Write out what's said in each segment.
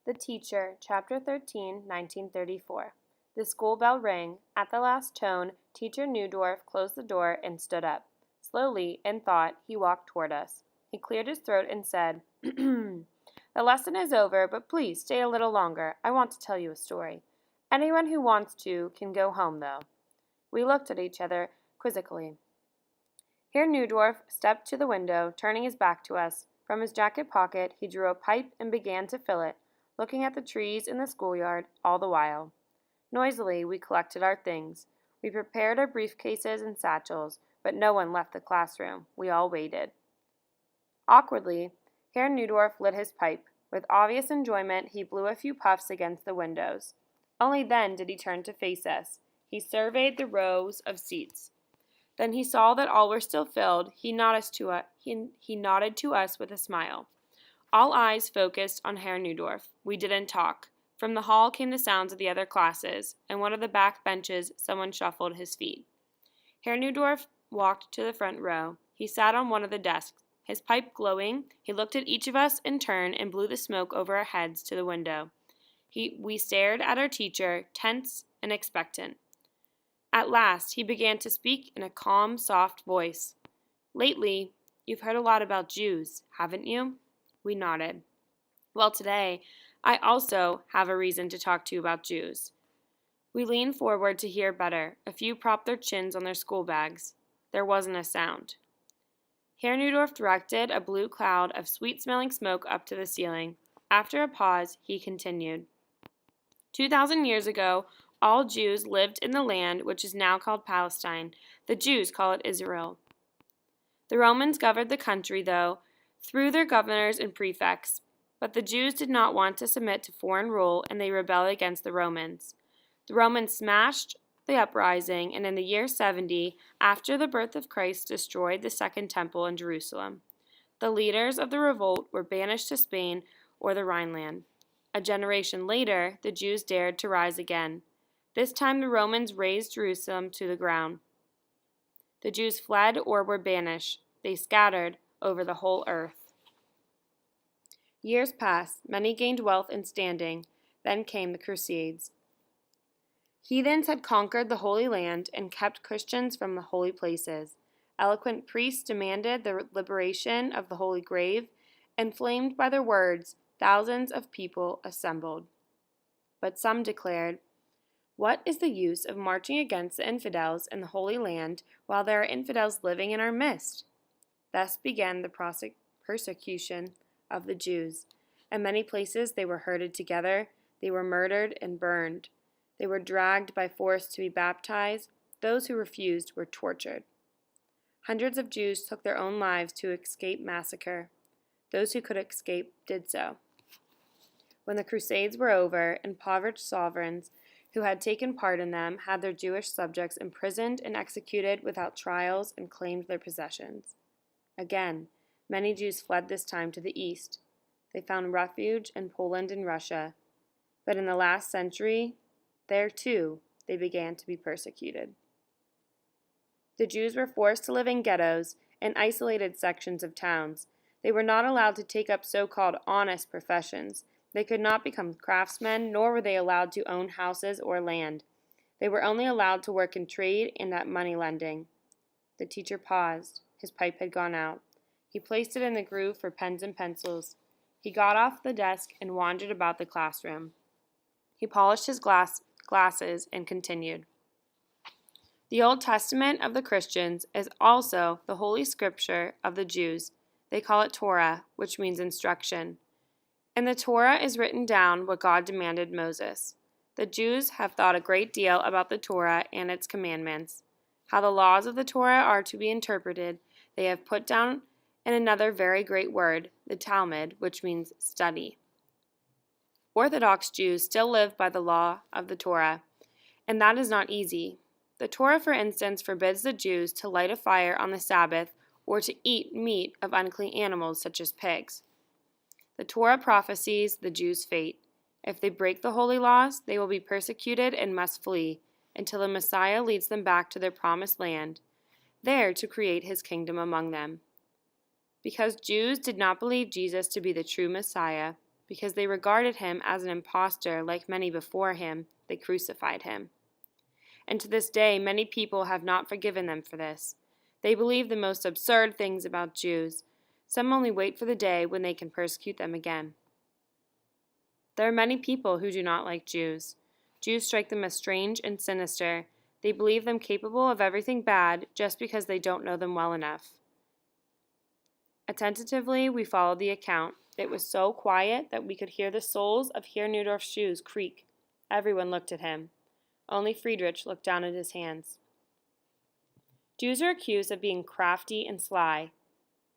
The Teacher, Chapter 13, 1934. The school bell rang. At the last tone, Teacher Newdorf closed the door and stood up. Slowly, in thought, he walked toward us. He cleared his throat and said, The lesson is over, but please stay a little longer. I want to tell you a story. Anyone who wants to can go home, though. We looked at each other quizzically. Herr Newdorf stepped to the window, turning his back to us. From his jacket pocket, he drew a pipe and began to fill it, looking at the trees in the schoolyard all the while. Noisily, we collected our things. We prepared our briefcases and satchels, but no one left the classroom. We all waited. Awkwardly, Herr Newdorf lit his pipe. With obvious enjoyment, he blew a few puffs against the windows. Only then did he turn to face us. He surveyed the rows of seats. Then he saw that all were still filled. He nodded to us with a smile. All eyes focused on Herr Newdorf. We didn't talk. From the hall came the sounds of the other classes. In one of the back benches, someone shuffled his feet. Herr Newdorf walked to the front row. He sat on one of the desks, his pipe glowing. He looked at each of us in turn and blew the smoke over our heads to the window. We stared at our teacher, tense and expectant. At last, he began to speak in a calm, soft voice. Lately, you've heard a lot about Jews, haven't you? We nodded. Well, today, I also have a reason to talk to you about Jews. We leaned forward to hear better. A few propped their chins on their school bags. There wasn't a sound. Herr Newdorf directed a blue cloud of sweet-smelling smoke up to the ceiling. After a pause, he continued. 2,000 years ago, all Jews lived in the land which is now called Palestine. The Jews call it Israel. The Romans governed the country, though, through their governors and prefects. But the Jews did not want to submit to foreign rule, and they rebelled against the Romans. The Romans smashed the uprising, and in the year 70, after the birth of Christ, destroyed the Second Temple in Jerusalem. The leaders of the revolt were banished to Spain or the Rhineland. A generation later, the Jews dared to rise again. This time the Romans razed Jerusalem to the ground. The Jews fled or were banished. They scattered over the whole earth. Years passed. Many gained wealth and standing. Then came the Crusades. Heathens had conquered the Holy Land and kept Christians from the holy places. Eloquent priests demanded the liberation of the Holy Grave. Inflamed by their words, thousands of people assembled. But some declared, What is the use of marching against the infidels in the Holy Land while there are infidels living in our midst? Thus began the persecution of the Jews. In many places they were herded together, they were murdered and burned. They were dragged by force to be baptized. Those who refused were tortured. Hundreds of Jews took their own lives to escape massacre. Those who could escape did so. When the Crusades were over, impoverished sovereigns who had taken part in them had their Jewish subjects imprisoned and executed without trials and claimed their possessions. Again, many Jews fled this time to the east. They found refuge in Poland and Russia. But in the last century, there too, they began to be persecuted. The Jews were forced to live in ghettos and isolated sections of towns. They were not allowed to take up so-called honest professions. They could not become craftsmen, nor were they allowed to own houses or land. They were only allowed to work in trade and at money lending. The teacher paused. His pipe had gone out. He placed it in the groove for pens and pencils. He got off the desk and wandered about the classroom. He polished his glasses and continued. The Old Testament of the Christians is also the Holy Scripture of the Jews. They call it Torah, which means instruction. In the Torah is written down what God demanded Moses. The Jews have thought a great deal about the Torah and its commandments. How the laws of the Torah are to be interpreted, they have put down in another very great word, the Talmud, which means study. Orthodox Jews still live by the law of the Torah, and that is not easy. The Torah, for instance, forbids the Jews to light a fire on the Sabbath or to eat meat of unclean animals such as pigs. The Torah prophesies the Jews' fate. If they break the holy laws, they will be persecuted and must flee until the Messiah leads them back to their promised land, there to create his kingdom among them. Because Jews did not believe Jesus to be the true Messiah, Because they regarded him as an impostor like many before him, they crucified him. And to this day, many people have not forgiven them for this. They believe the most absurd things about Jews. Some only wait for the day when they can persecute them again. There are many people who do not like Jews. Jews strike them as strange and sinister. They believe them capable of everything bad just because they don't know them well enough. Attentively, we followed the account. It was so quiet that we could hear the soles of Herr Neudorf's shoes creak. Everyone looked at him. Only Friedrich looked down at his hands. Jews are accused of being crafty and sly.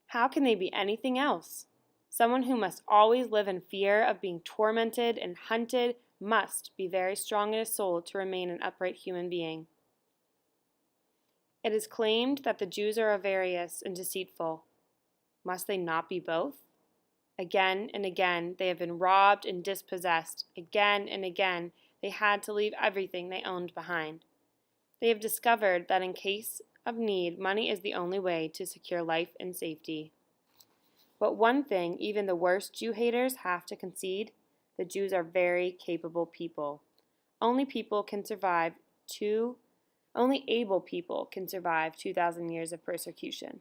How can they be anything else? Someone who must always live in fear of being tormented and hunted must be very strong in his soul to remain an upright human being. It is claimed that the Jews are avaricious and deceitful. Must they not be both? Again and again they have been robbed and dispossessed. Again and again they had to leave everything they owned behind. They have discovered that in case of need, money is the only way to secure life and safety. But one thing even the worst Jew haters have to concede, the Jews are very capable people. Only able people can survive 2,000 years of persecution.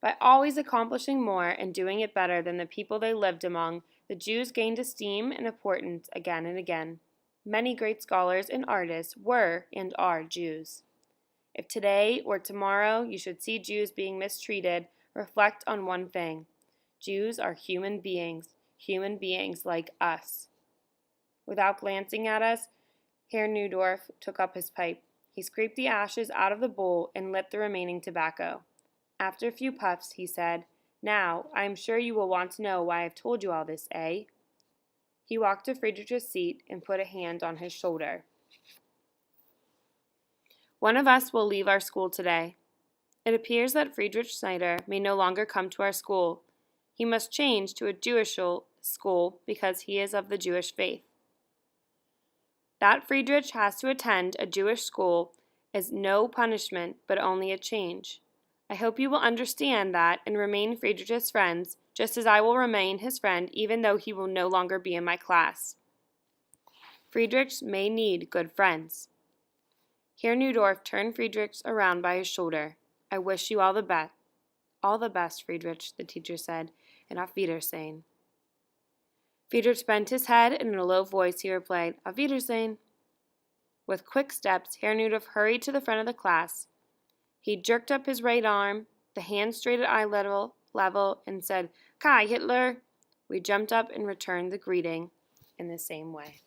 By always accomplishing more and doing it better than the people they lived among, the Jews gained esteem and importance again and again. Many great scholars and artists were and are Jews. If today or tomorrow you should see Jews being mistreated, reflect on one thing. Jews are human beings like us. Without glancing at us, Herr Neudorf took up his pipe. He scraped the ashes out of the bowl and lit the remaining tobacco. After a few puffs, he said, "Now, I am sure you will want to know why I have told you all this, eh?" He walked to Friedrich's seat and put a hand on his shoulder. One of us will leave our school today. It appears that Friedrich Schneider may no longer come to our school. He must change to a Jewish school because he is of the Jewish faith. That Friedrich has to attend a Jewish school is no punishment, but only a change. I hope you will understand that and remain Friedrich's friends, just as I will remain his friend even though he will no longer be in my class. Friedrich may need good friends. Herr Neudorf turned Friedrich around by his shoulder. "I wish you all the best. All the best, Friedrich," the teacher said, and auf Wiedersehen. Friedrich bent his head, and in a low voice he replied, "Auf Wiedersehen." With quick steps, Herr Neudorf hurried to the front of the class. He jerked up his right arm, the hand straight at eye level, and said, "Kai, Hitler!" We jumped up and returned the greeting in the same way.